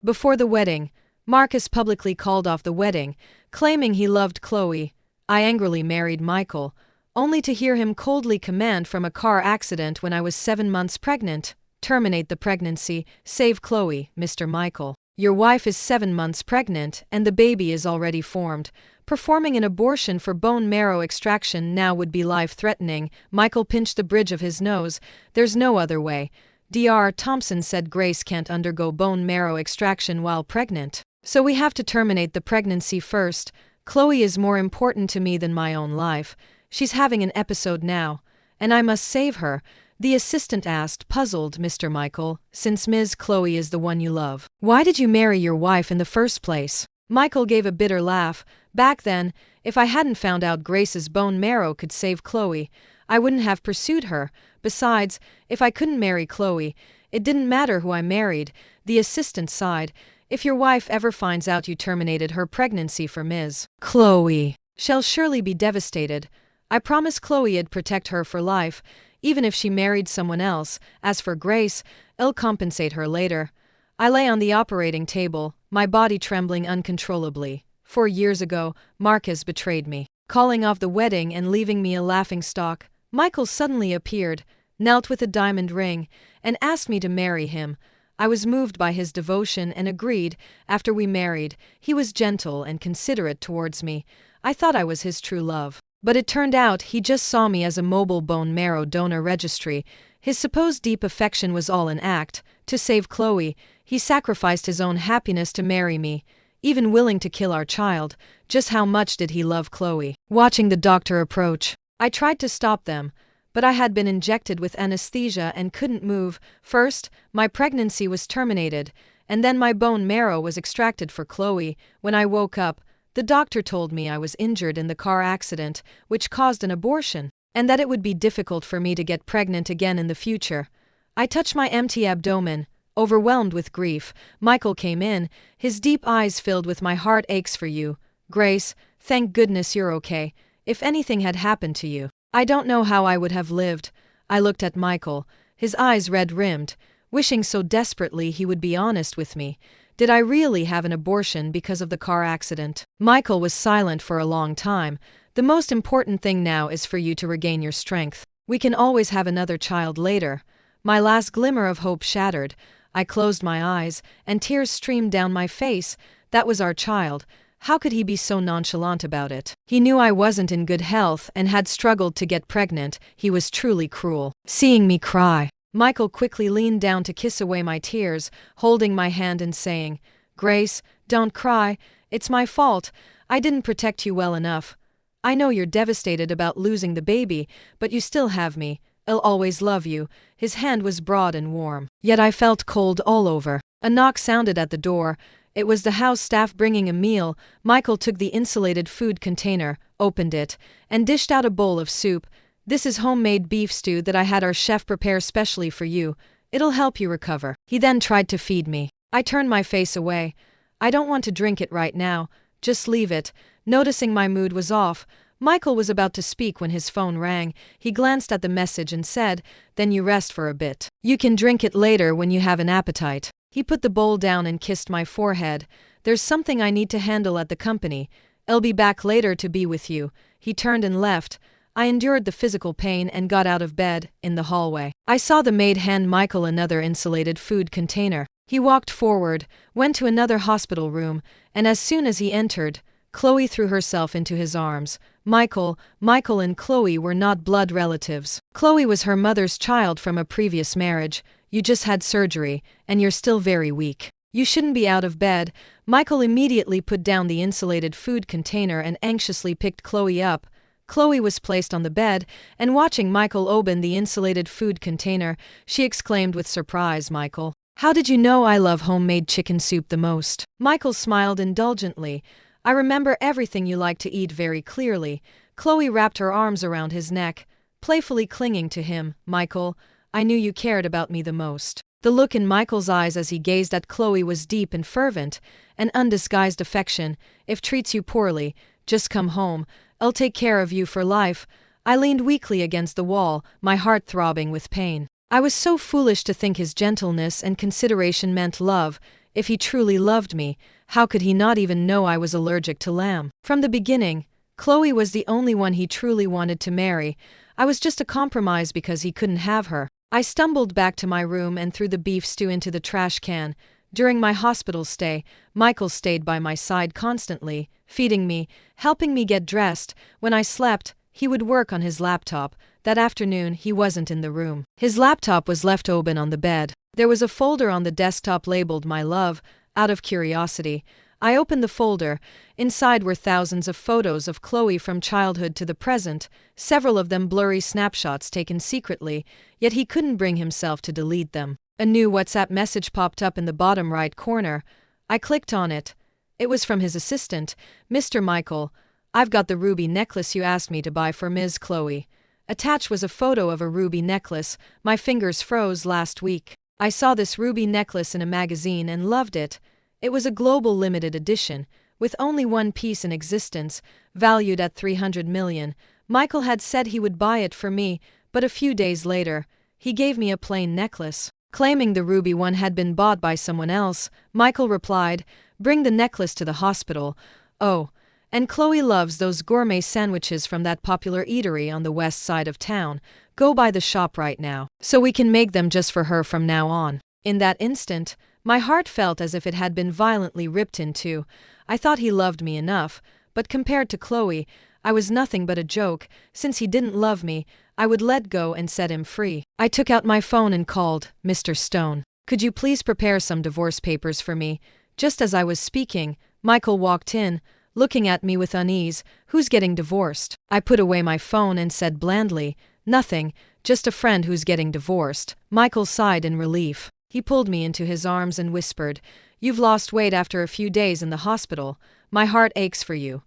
Before the wedding, Marcus publicly called off the wedding, claiming he loved Chloe. I angrily married Michael, only to hear him coldly command from a car accident when I was 7 months pregnant, "Terminate the pregnancy, save Chloe, Mr. Michael. Your wife is 7 months pregnant and the baby is already formed. Performing an abortion for bone marrow extraction now would be life-threatening." Michael pinched the bridge of his nose. "There's no other way. Dr. Thompson said Grace can't undergo bone marrow extraction while pregnant. So we have to terminate the pregnancy first. Chloe is more important to me than my own life. She's having an episode now, and I must save her." The assistant asked, puzzled, "Mr. Michael, since Ms. Chloe is the one you love, why did you marry your wife in the first place?" Michael gave a bitter laugh. "Back then, if I hadn't found out Grace's bone marrow could save Chloe, I wouldn't have pursued her. Besides, if I couldn't marry Chloe, it didn't matter who I married." The assistant sighed. "If your wife ever finds out you terminated her pregnancy for Ms. Chloe, she'll surely be devastated. I promised Chloe I'd protect her for life, even if she married someone else. As for Grace, I'll compensate her later." I lay on the operating table, my body trembling uncontrollably. 4 years ago, Marcus betrayed me, calling off the wedding and leaving me a laughingstock. Michael suddenly appeared, knelt with a diamond ring, and asked me to marry him. I was moved by his devotion and agreed. After we married, he was gentle and considerate towards me. I thought I was his true love. But it turned out he just saw me as a mobile bone marrow donor registry. His supposed deep affection was all an act. To save Chloe, he sacrificed his own happiness to marry me, even willing to kill our child. Just how much did he love Chloe? Watching the doctor approach, I tried to stop them, but I had been injected with anesthesia and couldn't move. First, my pregnancy was terminated, and then my bone marrow was extracted for Chloe. When I woke up, the doctor told me I was injured in the car accident, which caused an abortion, and that it would be difficult for me to get pregnant again in the future. I touched my empty abdomen, overwhelmed with grief. Michael came in, his deep eyes filled with "My heart aches for you, Grace. Thank goodness you're okay. If anything had happened to you, I don't know how I would have lived." I looked at Michael, his eyes red-rimmed, wishing so desperately he would be honest with me. Did I really have an abortion because of the car accident? Michael was silent for a long time. "The most important thing now is for you to regain your strength. We can always have another child later." My last glimmer of hope shattered. I closed my eyes, and tears streamed down my face. That was our child. How could he be so nonchalant about it? He knew I wasn't in good health and had struggled to get pregnant. He was truly cruel. Seeing me cry, Michael quickly leaned down to kiss away my tears, holding my hand and saying, "Grace, don't cry. It's my fault. I didn't protect you well enough. I know you're devastated about losing the baby, but you still have me. I'll always love you." His hand was broad and warm, yet I felt cold all over. A knock sounded at the door. It was the house staff bringing a meal. Michael took the insulated food container, opened it, and dished out a bowl of soup. "This is homemade beef stew that I had our chef prepare specially for you. It'll help you recover." He then tried to feed me. I turned my face away. "I don't want to drink it right now. Just leave it." Noticing my mood was off, Michael was about to speak when his phone rang. He glanced at the message and said, "Then you rest for a bit. You can drink it later when you have an appetite." He put the bowl down and kissed my forehead. "There's something I need to handle at the company. I'll be back later to be with you." He turned and left. I endured the physical pain and got out of bed. In the hallway, I saw the maid hand Michael another insulated food container. He walked forward, went to another hospital room, and as soon as he entered, Chloe threw herself into his arms. Michael and Chloe were not blood relatives. Chloe was her mother's child from a previous marriage. "You just had surgery, and you're still very weak. You shouldn't be out of bed." Michael immediately put down the insulated food container and anxiously picked Chloe up. Chloe was placed on the bed, and watching Michael open the insulated food container, she exclaimed with surprise, "Michael, how did you know I love homemade chicken soup the most?" Michael smiled indulgently. "I remember everything you like to eat very clearly." Chloe wrapped her arms around his neck, playfully clinging to him. "Michael, I knew you cared about me the most." The look in Michael's eyes as he gazed at Chloe was deep and fervent, an undisguised affection. "If treats you poorly, just come home. I'll take care of you for life." I leaned weakly against the wall, my heart throbbing with pain. I was so foolish to think his gentleness and consideration meant love. If he truly loved me, how could he not even know I was allergic to lamb? From the beginning, Chloe was the only one he truly wanted to marry. I was just a compromise because he couldn't have her. I stumbled back to my room and threw the beef stew into the trash can. During my hospital stay, Michael stayed by my side constantly, feeding me, helping me get dressed. When I slept, he would work on his laptop. That afternoon, he wasn't in the room. His laptop was left open on the bed. There was a folder on the desktop labeled My Love. Out of curiosity, I opened the folder. Inside were thousands of photos of Chloe from childhood to the present, several of them blurry snapshots taken secretly, yet he couldn't bring himself to delete them. A new WhatsApp message popped up in the bottom right corner. I clicked on it. It was from his assistant, Mr. Michael. I've got the ruby necklace you asked me to buy for Ms. Chloe. Attached was a photo of a ruby necklace. My fingers froze last week. I saw this ruby necklace in a magazine and loved it. It was a global limited edition, with only one piece in existence, valued at 300 million. Michael had said he would buy it for me, but a few days later, he gave me a plain necklace. Claiming the ruby one had been bought by someone else, Michael replied, "Bring the necklace to the hospital." Oh, and Chloe loves those gourmet sandwiches from that popular eatery on the west side of town. Go by the shop right now, so we can make them just for her from now on. In that instant, my heart felt as if it had been violently ripped in two. I thought he loved me enough, but compared to Chloe, I was nothing but a joke. Since he didn't love me, I would let go and set him free. I took out my phone and called, "Mr. Stone, could you please prepare some divorce papers for me?" Just as I was speaking, Michael walked in, looking at me with unease. "Who's getting divorced?" I put away my phone and said blandly, "Nothing, just a friend who's getting divorced." Michael sighed in relief. He pulled me into his arms and whispered, "You've lost weight after a few days in the hospital. My heart aches for you."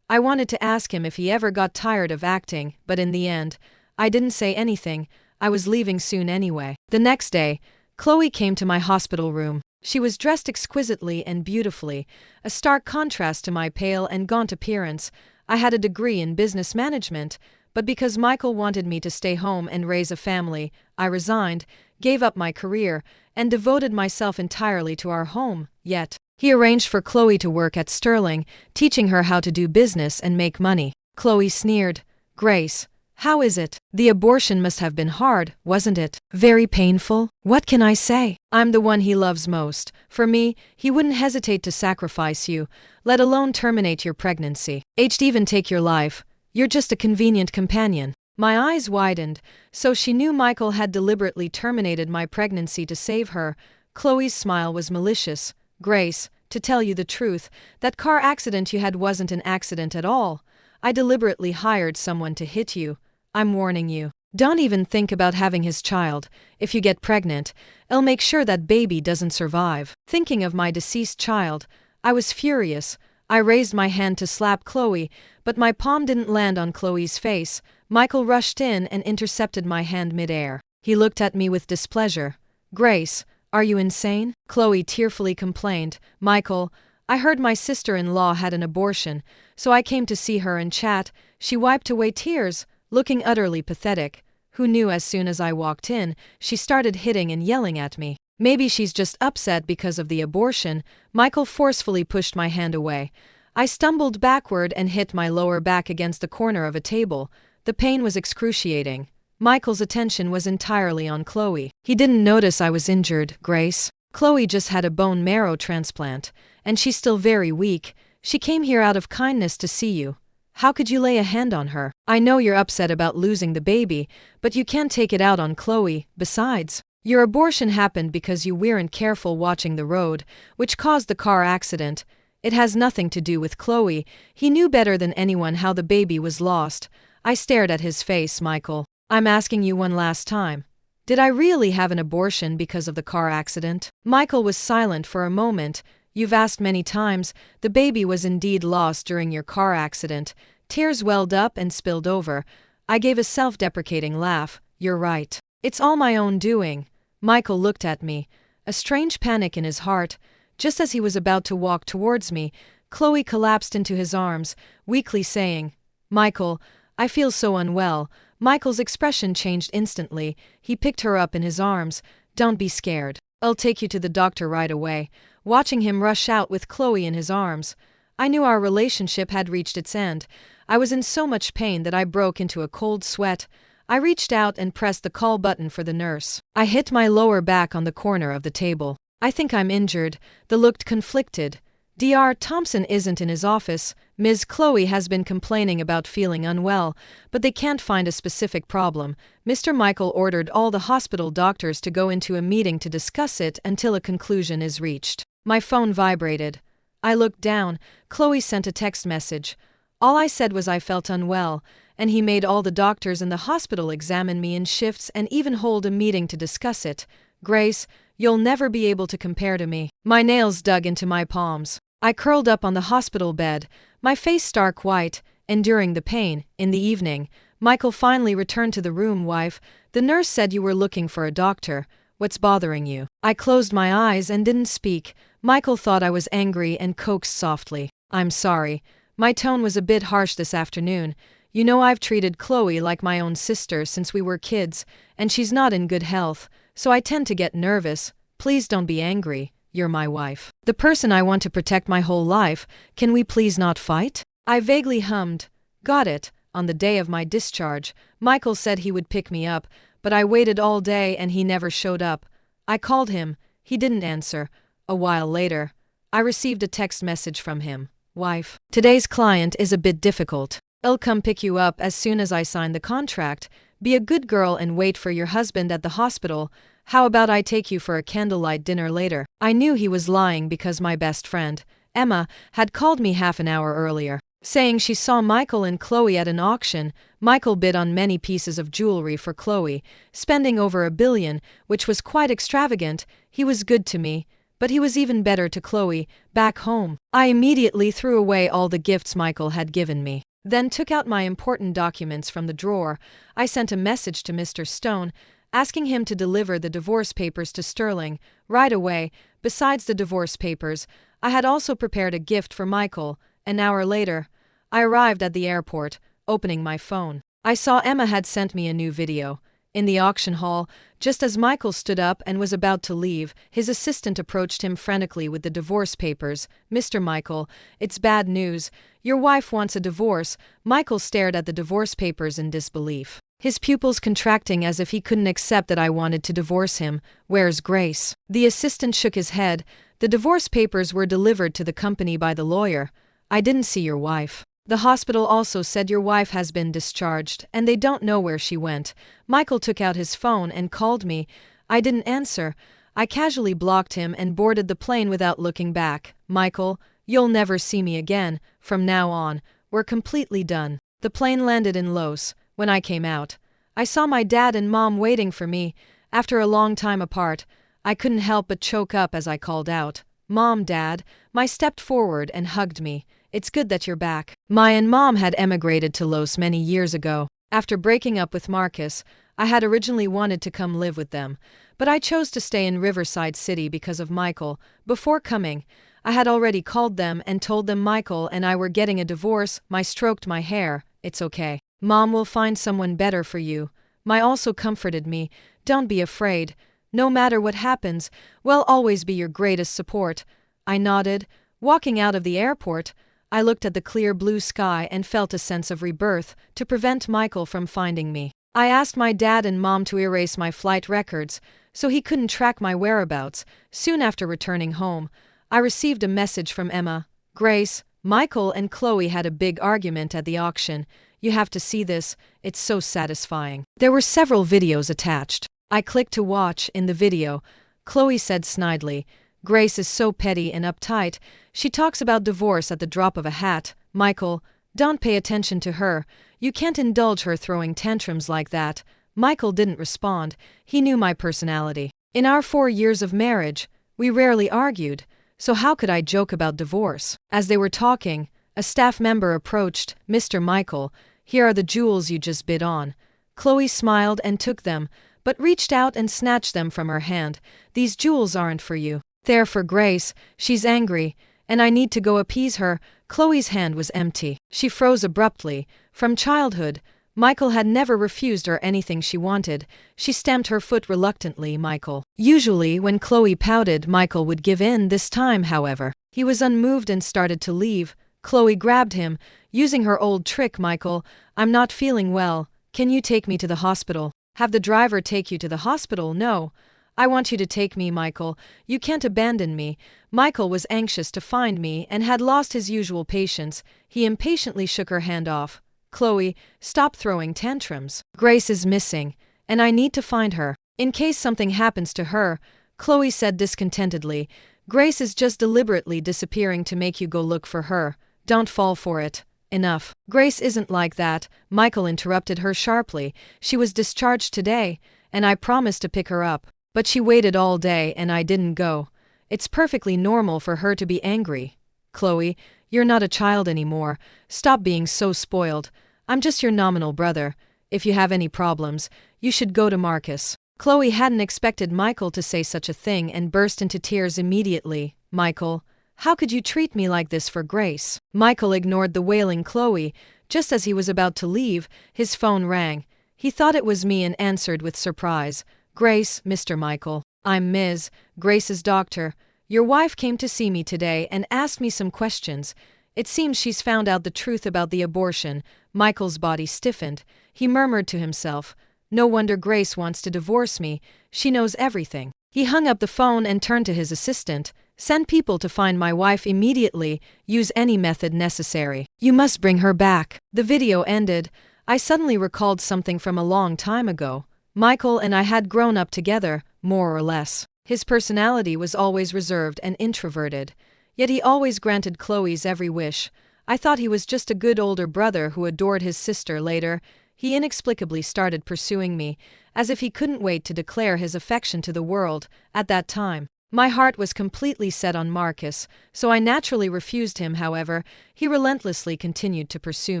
I wanted to ask him if he ever got tired of acting, but in the end, I didn't say anything. I was leaving soon anyway. The next day, Chloe came to my hospital room. She was dressed exquisitely and beautifully, a stark contrast to my pale and gaunt appearance. I had a degree in business management, but because Michael wanted me to stay home and raise a family, I resigned, gave up my career, and devoted myself entirely to our home. Yet, he arranged for Chloe to work at Sterling, teaching her how to do business and make money. Chloe sneered, "Grace, how is it? The abortion must have been hard, wasn't it? Very painful? What can I say? I'm the one he loves most. For me, he wouldn't hesitate to sacrifice you, let alone terminate your pregnancy. He'd even take your life. You're just a convenient companion." My eyes widened, so she knew Michael had deliberately terminated my pregnancy to save her. Chloe's smile was malicious. "Grace, to tell you the truth, that car accident you had wasn't an accident at all. I deliberately hired someone to hit you. I'm warning you. Don't even think about having his child. If you get pregnant, I'll make sure that baby doesn't survive." Thinking of my deceased child, I was furious. I raised my hand to slap Chloe, but my palm didn't land on Chloe's face. Michael rushed in and intercepted my hand mid-air. He looked at me with displeasure. "Grace, are you insane?" Chloe tearfully complained. "Michael, I heard my sister-in-law had an abortion, so I came to see her and chat." She wiped away tears, looking utterly pathetic. Who knew as soon as I walked in, she started hitting and yelling at me. "Maybe she's just upset because of the abortion." Michael forcefully pushed my hand away. I stumbled backward and hit my lower back against the corner of a table. The pain was excruciating. Michael's attention was entirely on Chloe. He didn't notice I was injured, Grace. Chloe just had a bone marrow transplant, and she's still very weak. She came here out of kindness to see you. How could you lay a hand on her? I know you're upset about losing the baby, but you can't take it out on Chloe. Besides, your abortion happened because you weren't careful watching the road, which caused the car accident. It has nothing to do with Chloe. He knew better than anyone how the baby was lost. I stared at his face. "Michael, I'm asking you one last time. Did I really have an abortion because of the car accident?" Michael was silent for a moment. "You've asked many times. The baby was indeed lost during your car accident." Tears welled up and spilled over. I gave a self-deprecating laugh. "You're right. It's all my own doing." Michael looked at me, a strange panic in his heart. Just as he was about to walk towards me, Chloe collapsed into his arms, weakly saying, "Michael, I feel so unwell." Michael's expression changed instantly. He picked her up in his arms. "Don't be scared. I'll take you to the doctor right away." watching him rush out with Chloe in his arms. I knew our relationship had reached its end. I was in so much pain that I broke into a cold sweat. I reached out and pressed the call button for the nurse. I hit my lower back on the corner of the table. I think I'm injured. They looked conflicted. Dr. Thompson isn't in his office. Ms. Chloe has been complaining about feeling unwell, but they can't find a specific problem. Mr. Michael ordered all the hospital doctors to go into a meeting to discuss it until a conclusion is reached. My phone vibrated. I looked down. Chloe sent a text message. All I said was I felt unwell, and he made all the doctors in the hospital examine me in shifts and even hold a meeting to discuss it. Grace, you'll never be able to compare to me. My nails dug into my palms. I curled up on the hospital bed, my face stark white, enduring the pain. In the evening, Michael finally returned to the room. Wife, the nurse said you were looking for a doctor. What's bothering you? I closed my eyes and didn't speak. Michael thought I was angry and coaxed softly. I'm sorry. My tone was a bit harsh this afternoon. You know I've treated Chloe like my own sister since we were kids, and she's not in good health, so I tend to get nervous. Please don't be angry. You're my wife. The person I want to protect my whole life. Can we please not fight? I vaguely hummed. Got it. On the day of my discharge, Michael said he would pick me up, but I waited all day and he never showed up. I called him. He didn't answer. A while later, I received a text message from him. Wife, today's client is a bit difficult. I'll come pick you up as soon as I sign the contract. Be a good girl and wait for your husband at the hospital. How about I take you for a candlelight dinner later? I knew he was lying because my best friend, Emma, had called me half an hour earlier, saying she saw Michael and Chloe at an auction. Michael bid on many pieces of jewelry for Chloe, spending over $1 billion, which was quite extravagant. He was good to me, but he was even better to Chloe, back home. I immediately threw away all the gifts Michael had given me, then took out my important documents from the drawer. I sent a message to Mr. Stone, asking him to deliver the divorce papers to Sterling right away. Besides the divorce papers, I had also prepared a gift for Michael. An hour later, I arrived at the airport, opening my phone. I saw Emma had sent me a new video. In the auction hall, just as Michael stood up and was about to leave, his assistant approached him frantically with the divorce papers. Mr. Michael, it's bad news. Your wife wants a divorce. Michael stared at the divorce papers in disbelief, his pupils contracting as if he couldn't accept that I wanted to divorce him. Where's Grace? The assistant shook his head. The divorce papers were delivered to the company by the lawyer. I didn't see your wife. The hospital also said your wife has been discharged, and they don't know where she went. Michael took out his phone and called me. I didn't answer. I casually blocked him and boarded the plane without looking back. Michael, you'll never see me again. From now on, we're completely done. The plane landed in Los. When I came out, I saw my dad and mom waiting for me. After a long time apart, I couldn't help but choke up as I called out, Mom, Dad. My stepped forward and hugged me. It's good that you're back. My and Mom had emigrated to Los many years ago. After breaking up with Marcus, I had originally wanted to come live with them, but I chose to stay in Riverside City because of Michael. Before coming, I had already called them and told them Michael and I were getting a divorce. My stroked my hair. It's okay. Mom will find someone better for you. My also comforted me. Don't be afraid. No matter what happens, we'll always be your greatest support. I nodded. Walking out of the airport, I looked at the clear blue sky and felt a sense of rebirth. To prevent Michael from finding me, I asked my dad and mom to erase my flight records so he couldn't track my whereabouts. Soon after returning home, I received a message from Emma. Grace, Michael and Chloe had a big argument at the auction. You have to see this. It's so satisfying. There were several videos attached. I clicked to watch. In the video, Chloe said snidely, Grace is so petty and uptight. She talks about divorce at the drop of a hat. Michael, don't pay attention to her. You can't indulge her throwing tantrums like that. Michael didn't respond. He knew my personality. In our 4 years of marriage, we rarely argued, so how could I joke about divorce? As they were talking, a staff member approached. Mr. Michael, here are the jewels you just bid on. Chloe smiled and took them, but reached out and snatched them from her hand. These jewels aren't for you. They're for Grace. She's angry, and I need to go appease her. Chloe's hand was empty. She froze abruptly. From childhood, Michael had never refused her anything she wanted. She stamped her foot reluctantly. Michael. Usually, when Chloe pouted, Michael would give in. This time, however, he was unmoved and started to leave. Chloe grabbed him, using her old trick. Michael, I'm not feeling well. Can you take me to the hospital? Have the driver take you to the hospital? No. I want you to take me, Michael. You can't abandon me. Michael was anxious to find me and had lost his usual patience. He impatiently shook her hand off. Chloe, stop throwing tantrums. Grace is missing, and I need to find her. In case something happens to her, Chloe said discontentedly. Grace is just deliberately disappearing to make you go look for her. Don't fall for it. Enough. Grace isn't like that, Michael interrupted her sharply. She was discharged today, and I promised to pick her up. But she waited all day and I didn't go. It's perfectly normal for her to be angry. Chloe, you're not a child anymore. Stop being so spoiled. I'm just your nominal brother. If you have any problems, you should go to Marcus. Chloe hadn't expected Michael to say such a thing and burst into tears immediately. Michael, how could you treat me like this for Grace? Michael ignored the wailing Chloe. Just as he was about to leave, his phone rang. He thought it was me and answered with surprise. Grace, Mr. Michael. I'm Ms. Grace's doctor. Your wife came to see me today and asked me some questions. It seems she's found out the truth about the abortion. Michael's body stiffened. He murmured to himself, no wonder Grace wants to divorce me. She knows everything. He hung up the phone and turned to his assistant. Send people to find my wife immediately. Use any method necessary. You must bring her back. The video ended. I suddenly recalled something from a long time ago. Michael and I had grown up together, more or less. His personality was always reserved and introverted, yet he always granted Chloe's every wish. I thought he was just a good older brother who adored his sister. Later, he inexplicably started pursuing me, as if he couldn't wait to declare his affection to the world. At that time, my heart was completely set on Marcus, so I naturally refused him. However, he relentlessly continued to pursue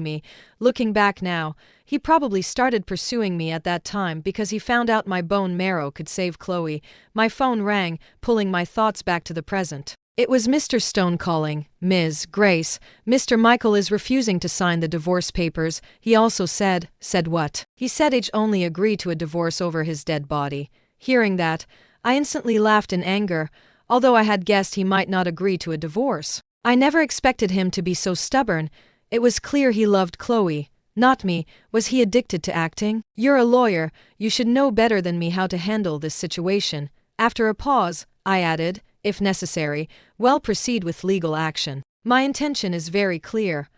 me. Looking back now, he probably started pursuing me at that time because he found out my bone marrow could save Chloe. My phone rang, pulling my thoughts back to the present. It was Mr. Stone calling. Ms. Grace, Mr. Michael is refusing to sign the divorce papers. He also said what? He said he'd only agree to a divorce over his dead body. Hearing that, I instantly laughed in anger, although I had guessed he might not agree to a divorce. I never expected him to be so stubborn. It was clear he loved Chloe, not me. Was he addicted to acting? You're a lawyer, you should know better than me how to handle this situation. After a pause, I added, if necessary, we'll proceed with legal action. My intention is very clear.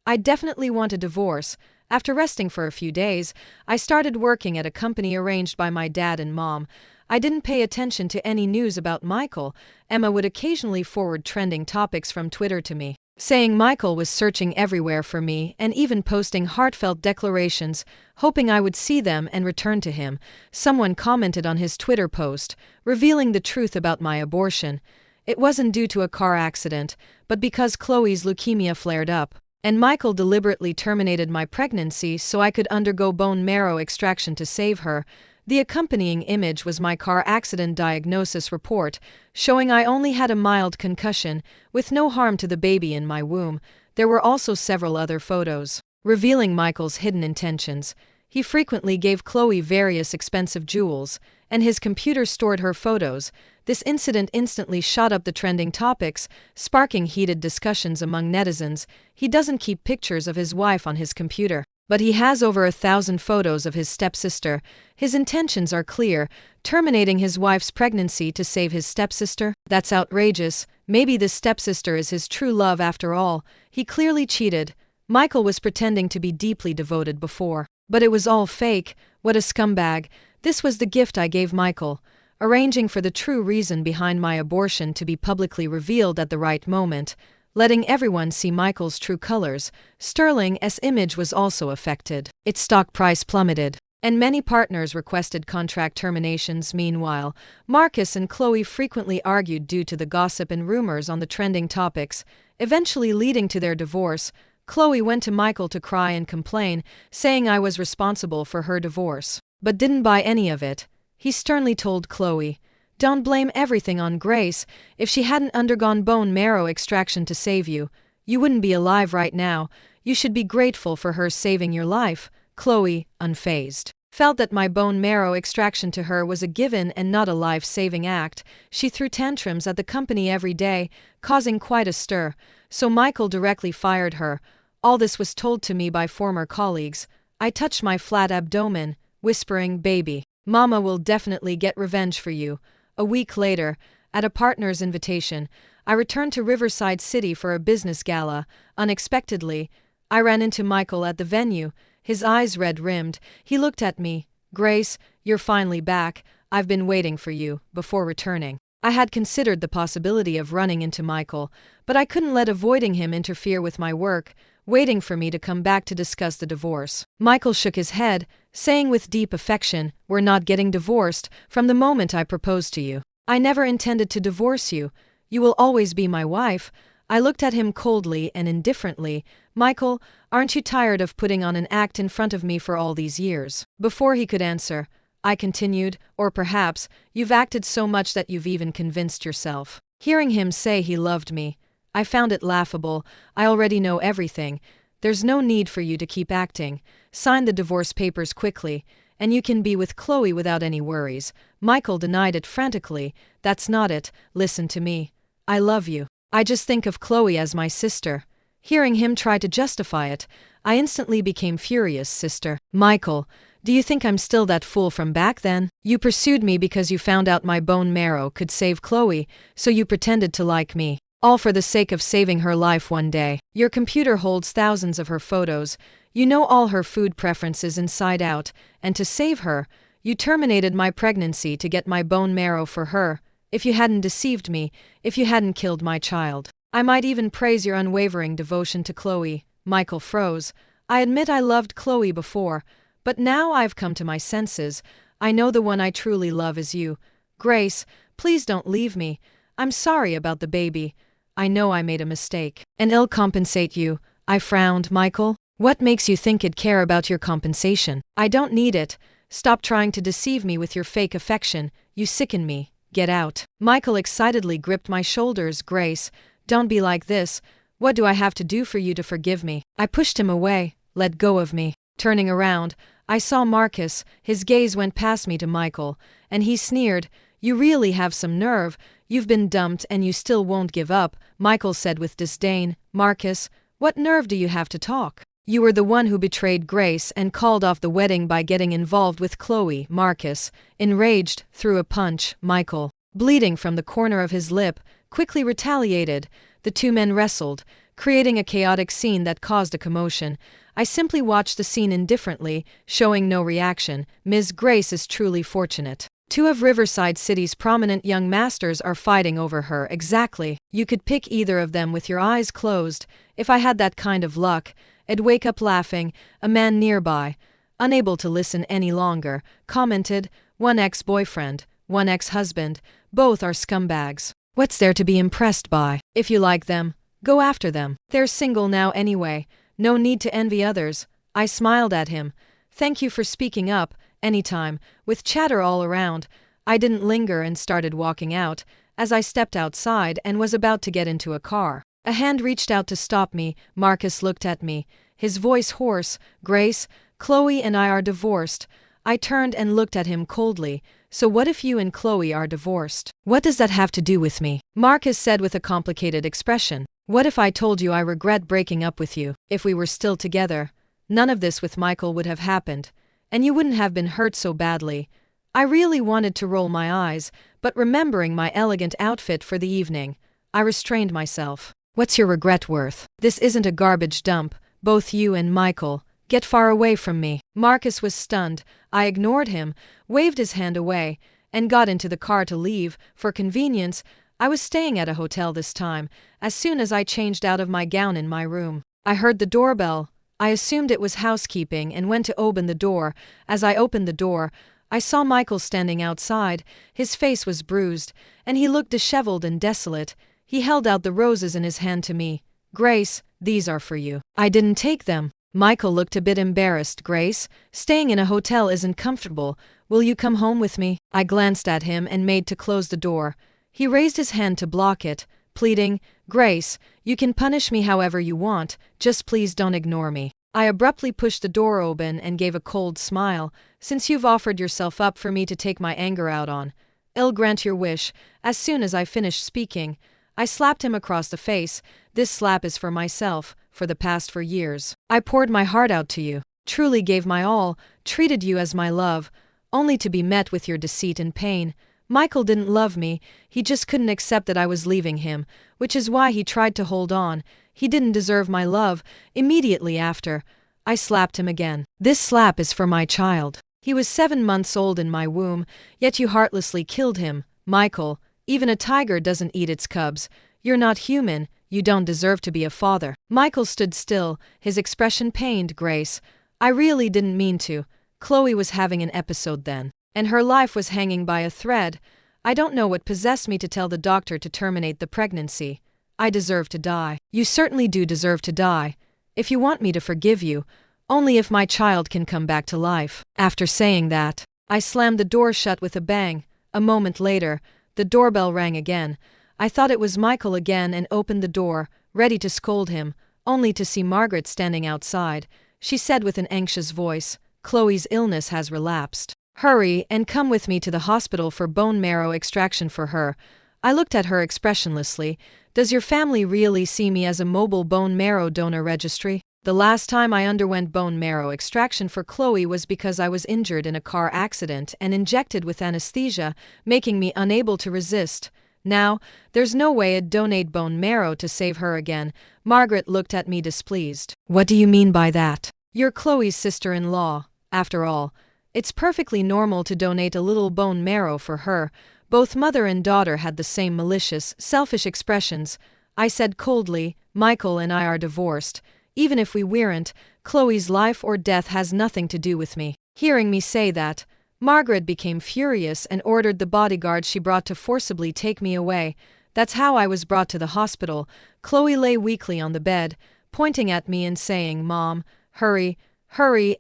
I definitely want a divorce. After resting for a few days, I started working at a company arranged by my dad and mom. I didn't pay attention to any news about Michael. Emma would occasionally forward trending topics from Twitter to me, saying Michael was searching everywhere for me and even posting heartfelt declarations, hoping I would see them and return to him. Someone commented on his Twitter post, revealing the truth about my abortion. It wasn't due to a car accident, but because Chloe's leukemia flared up, and Michael deliberately terminated my pregnancy so I could undergo bone marrow extraction to save her. The accompanying image was my car accident diagnosis report, showing I only had a mild concussion, with no harm to the baby in my womb. There were also several other photos, revealing Michael's hidden intentions. He frequently gave Chloe various expensive jewels, and his computer stored her photos. This incident instantly shot up the trending topics, sparking heated discussions among netizens. He doesn't keep pictures of his wife on his computer, but he has over 1,000 photos of his stepsister. His intentions are clear, terminating his wife's pregnancy to save his stepsister. That's outrageous. Maybe this stepsister is his true love after all. He clearly cheated. Michael was pretending to be deeply devoted before, but it was all fake. What a scumbag. This was the gift I gave Michael, arranging for the true reason behind my abortion to be publicly revealed at the right moment, letting everyone see Michael's true colors. Sterling's image was also affected. Its stock price plummeted, and many partners requested contract terminations. Meanwhile, Marcus and Chloe frequently argued due to the gossip and rumors on the trending topics, eventually leading to their divorce. Chloe went to Michael to cry and complain, saying I was responsible for her divorce, but didn't buy any of it. He sternly told Chloe, "Don't blame everything on Grace. If she hadn't undergone bone marrow extraction to save you, you wouldn't be alive right now. You should be grateful for her saving your life." Chloe, unfazed, felt that my bone marrow extraction to her was a given and not a life-saving act. She threw tantrums at the company every day, causing quite a stir, so Michael directly fired her. All this was told to me by former colleagues. I touched my flat abdomen, whispering, "Baby, Mama will definitely get revenge for you." A week later, at a partner's invitation, I returned to Riverside City for a business gala. Unexpectedly, I ran into Michael at the venue, his eyes red-rimmed. He looked at me. "Grace, you're finally back. I've been waiting for you," before returning. I had considered the possibility of running into Michael, but I couldn't let avoiding him interfere with my work, waiting for me to come back to discuss the divorce. Michael shook his head, saying with deep affection, "We're not getting divorced from the moment I proposed to you. I never intended to divorce you. You will always be my wife." I looked at him coldly and indifferently. "Michael, aren't you tired of putting on an act in front of me for all these years?" Before he could answer, I continued, "Or perhaps, you've acted so much that you've even convinced yourself." Hearing him say he loved me, I found it laughable. "I already know everything. There's no need for you to keep acting. Sign the divorce papers quickly, and you can be with Chloe without any worries." Michael denied it frantically. "That's not it. Listen to me. I love you. I just think of Chloe as my sister." Hearing him try to justify it, I instantly became furious. "Sister? Michael, do you think I'm still that fool from back then? You pursued me because you found out my bone marrow could save Chloe, so you pretended to like me. All for the sake of saving her life one day. Your computer holds thousands of her photos. You know all her food preferences inside out, and to save her, you terminated my pregnancy to get my bone marrow for her. If you hadn't deceived me, if you hadn't killed my child, I might even praise your unwavering devotion to Chloe." Michael froze. "I admit I loved Chloe before, but now I've come to my senses. I know the one I truly love is you. Grace, please don't leave me. I'm sorry about the baby. I know I made a mistake." "And I'll compensate you." I frowned. "Michael, what makes you think I'd care about your compensation? I don't need it. Stop trying to deceive me with your fake affection. You sicken me. Get out." Michael excitedly gripped my shoulders. "Grace, don't be like this. What do I have to do for you to forgive me?" I pushed him away. "Let go of me." Turning around, I saw Marcus. His gaze went past me to Michael, and he sneered. "You really have some nerve. You've been dumped and you still won't give up," Michael said with disdain. "Marcus, what nerve do you have to talk? You were the one who betrayed Grace and called off the wedding by getting involved with Chloe." Marcus, enraged, threw a punch. Michael, bleeding from the corner of his lip, quickly retaliated. The two men wrestled, creating a chaotic scene that caused a commotion. I simply watched the scene indifferently, showing no reaction. Ms. Grace is truly fortunate. Two of Riverside City's prominent young masters are fighting over her. Exactly. You could pick either of them with your eyes closed. If I had that kind of luck, I'd wake up laughing. A man nearby, unable to listen any longer, commented, "One ex-boyfriend, one ex-husband, both are scumbags. What's there to be impressed by? If you like them, go after them. They're single now anyway. No need to envy others." I smiled at him. "Thank you for speaking up. Anytime." With chatter all around, I didn't linger and started walking out. As I stepped outside and was about to get into a car, a hand reached out to stop me. Marcus looked at me, his voice hoarse. "Grace, Chloe and I are divorced." I turned and looked at him coldly. "So what if you and Chloe are divorced? What does that have to do with me?" Marcus said with a complicated expression. "What if I told you I regret breaking up with you? If we were still together, none of this with Michael would have happened, and you wouldn't have been hurt so badly." I really wanted to roll my eyes, but remembering my elegant outfit for the evening, I restrained myself. "What's your regret worth? This isn't a garbage dump. Both you and Michael, get far away from me." Marcus was stunned. I ignored him, waved his hand away, and got into the car to leave. For convenience, I was staying at a hotel this time. As soon as I changed out of my gown in my room, I heard the doorbell. I assumed it was housekeeping and went to open the door. As I opened the door, I saw Michael standing outside. His face was bruised, and he looked disheveled and desolate. He held out the roses in his hand to me. "Grace, these are for you." I didn't take them. Michael looked a bit embarrassed. "Grace, staying in a hotel isn't comfortable. Will you come home with me?" I glanced at him and made to close the door. He raised his hand to block it, pleading, "Grace, you can punish me however you want, just please don't ignore me." I abruptly pushed the door open and gave a cold smile. Since you've offered yourself up for me to take my anger out on, I'll grant your wish. As soon as I finished speaking, I slapped him across the face. This slap is for myself. For the past 4 years, I poured my heart out to you, truly gave my all, treated you as my love, only to be met with your deceit and pain. Michael didn't love me, he just couldn't accept that I was leaving him, which is why he tried to hold on. He didn't deserve my love. Immediately after, I slapped him again. This slap is for my child. He was 7 months old in my womb, yet you heartlessly killed him. Michael, even a tiger doesn't eat its cubs. You're not human, you don't deserve to be a father. Michael stood still, his expression pained. Grace, I really didn't mean to. Chloe was having an episode then, and her life was hanging by a thread. I don't know what possessed me to tell the doctor to terminate the pregnancy. I deserve to die. You certainly do deserve to die. If you want me to forgive you, only if my child can come back to life. After saying that, I slammed the door shut with a bang. A moment later, the doorbell rang again. I thought it was Michael again and opened the door, ready to scold him, only to see Margaret standing outside. She said with an anxious voice, Chloe's illness has relapsed. Hurry and come with me to the hospital for bone marrow extraction for her. I looked at her expressionlessly. Does your family really see me as a mobile bone marrow donor registry? The last time I underwent bone marrow extraction for Chloe was because I was injured in a car accident and injected with anesthesia, making me unable to resist. Now, there's no way I'd donate bone marrow to save her again. Margaret looked at me displeased. What do you mean by that? You're Chloe's sister-in-law. After all, it's perfectly normal to donate a little bone marrow for her. Both mother and daughter had the same malicious, selfish expressions. I said coldly, Michael and I are divorced. Even if we weren't, Chloe's life or death has nothing to do with me. Hearing me say that, Margaret became furious and ordered the bodyguard she brought to forcibly take me away. That's how I was brought to the hospital. Chloe lay weakly on the bed, pointing at me and saying, Mom, hurry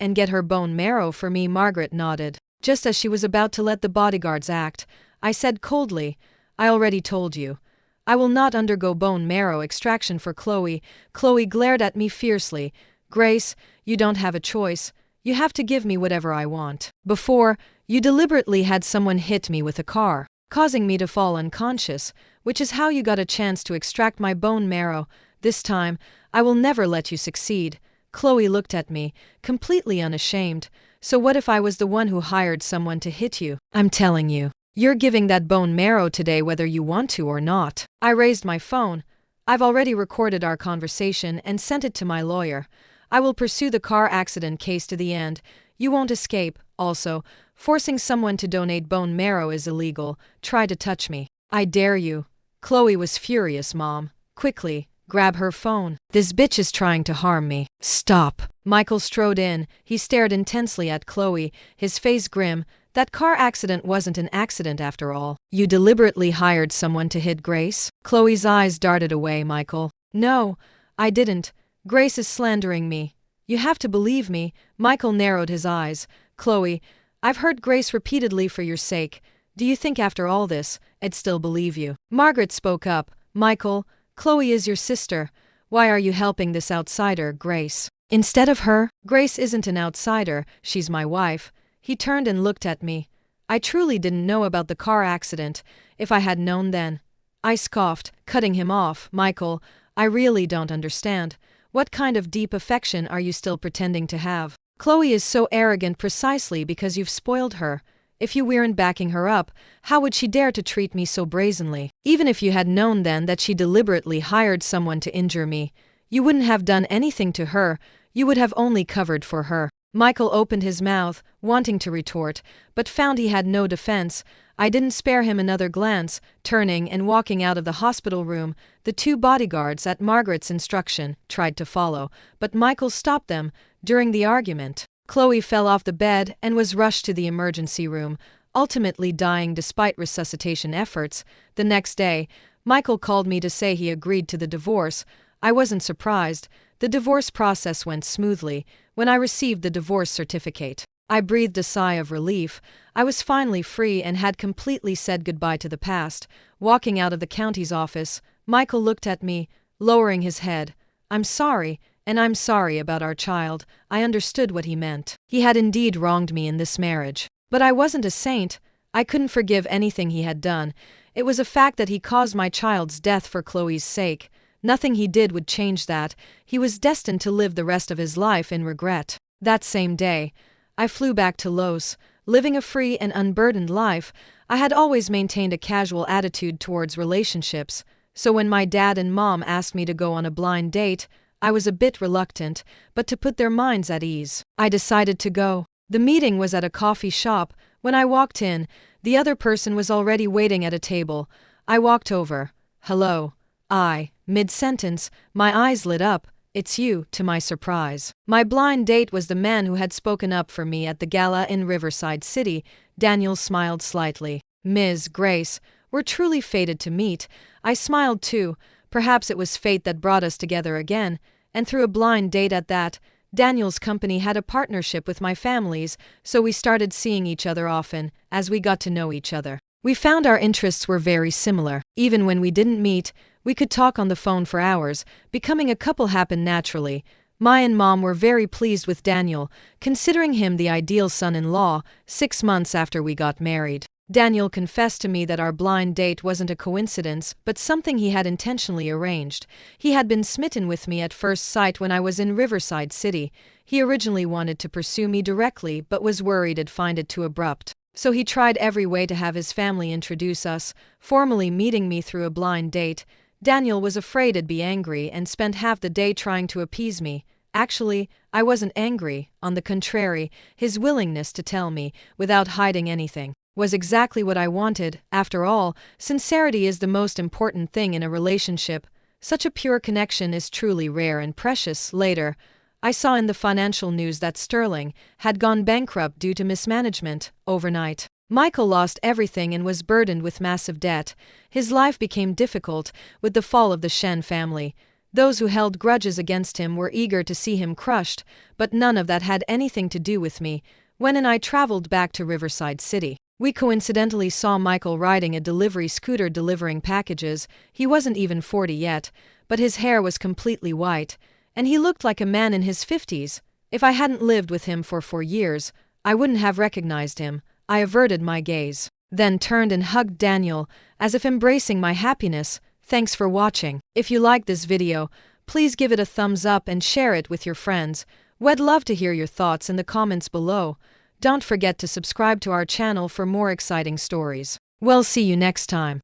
and get her bone marrow for me. Margaret nodded. Just as she was about to let the bodyguards act, I said coldly, I already told you. I will not undergo bone marrow extraction for Chloe. Chloe glared at me fiercely. Grace, you don't have a choice. You have to give me whatever I want. Before, you deliberately had someone hit me with a car, causing me to fall unconscious, which is how you got a chance to extract my bone marrow. This time, I will never let you succeed. Chloe looked at me, completely unashamed. So what if I was the one who hired someone to hit you? I'm telling you, you're giving that bone marrow today whether you want to or not. I raised my phone. I've already recorded our conversation and sent it to my lawyer. I will pursue the car accident case to the end. You won't escape. Also, forcing someone to donate bone marrow is illegal. Try to touch me. I dare you. Chloe was furious. Mom, quickly, grab her phone. This bitch is trying to harm me. Stop. Michael strode in. He stared intensely at Chloe, his face grim. That car accident wasn't an accident after all. You deliberately hired someone to hit Grace? Chloe's eyes darted away. Michael, no, I didn't. Grace is slandering me. You have to believe me. Michael narrowed his eyes. Chloe, I've hurt Grace repeatedly for your sake. Do you think after all this, I'd still believe you? Margaret spoke up. Michael, Chloe is your sister. Why are you helping this outsider, Grace, instead of her? Grace isn't an outsider, she's my wife. He turned and looked at me. I truly didn't know about the car accident. If I had known then. I scoffed, cutting him off. Michael, I really don't understand. What kind of deep affection are you still pretending to have? Chloe is so arrogant precisely because you've spoiled her. If you weren't backing her up, how would she dare to treat me so brazenly? Even if you had known then that she deliberately hired someone to injure me, you wouldn't have done anything to her, you would have only covered for her. Michael opened his mouth, wanting to retort, but found he had no defense. I didn't spare him another glance. Turning and walking out of the hospital room, the 2 bodyguards, at Margaret's instruction, tried to follow, but Michael stopped them. During the argument, Chloe fell off the bed and was rushed to the emergency room, ultimately dying despite resuscitation efforts. The next day, Michael called me to say he agreed to the divorce. I wasn't surprised. The divorce process went smoothly. When I received the divorce certificate, I breathed a sigh of relief. I was finally free and had completely said goodbye to the past. Walking out of the county's office, Michael looked at me, lowering his head. I'm sorry, and I'm sorry about our child. I understood what he meant. He had indeed wronged me in this marriage. But I wasn't a saint. I couldn't forgive anything he had done. It was a fact that he caused my child's death for Chloe's sake. Nothing he did would change that. He was destined to live the rest of his life in regret. That same day, I flew back to Los. Living a free and unburdened life, I had always maintained a casual attitude towards relationships, so when my dad and mom asked me to go on a blind date, I was a bit reluctant, but to put their minds at ease, I decided to go. The meeting was at a coffee shop. When I walked in, the other person was already waiting at a table. I walked over. Hello. Mid-sentence, my eyes lit up. It's you, to my surprise. My blind date was the man who had spoken up for me at the gala in Riverside City. Daniel smiled slightly. Ms. Grace, we're truly fated to meet. I smiled too. Perhaps it was fate that brought us together again, and through a blind date at that. Daniel's company had a partnership with my family's, so we started seeing each other often, as we got to know each other. We found our interests were very similar. Even when we didn't meet, we could talk on the phone for hours. Becoming a couple happened naturally. My and Mom were very pleased with Daniel, considering him the ideal son-in-law. 6 months after we got married, Daniel confessed to me that our blind date wasn't a coincidence, but something he had intentionally arranged. He had been smitten with me at first sight when I was in Riverside City. He originally wanted to pursue me directly but was worried I'd find it too abrupt. So he tried every way to have his family introduce us, formally meeting me through a blind date. Daniel was afraid I'd be angry and spent half the day trying to appease me. Actually, I wasn't angry. On the contrary, his willingness to tell me, without hiding anything, was exactly what I wanted. After all, sincerity is the most important thing in a relationship. Such a pure connection is truly rare and precious. Later, I saw in the financial news that Sterling had gone bankrupt due to mismanagement. Overnight, Michael lost everything and was burdened with massive debt. His life became difficult with the fall of the Shen family. Those who held grudges against him were eager to see him crushed, but none of that had anything to do with me. When and I traveled back to Riverside City, we coincidentally saw Michael riding a delivery scooter delivering packages. He wasn't even 40 yet, but his hair was completely white, and he looked like a man in his 50s. If I hadn't lived with him for 4 years, I wouldn't have recognized him. I averted my gaze, then turned and hugged Daniel, as if embracing my happiness. Thanks for watching. If you liked this video, please give it a thumbs up and share it with your friends. We'd love to hear your thoughts in the comments below. Don't forget to subscribe to our channel for more exciting stories. We'll see you next time.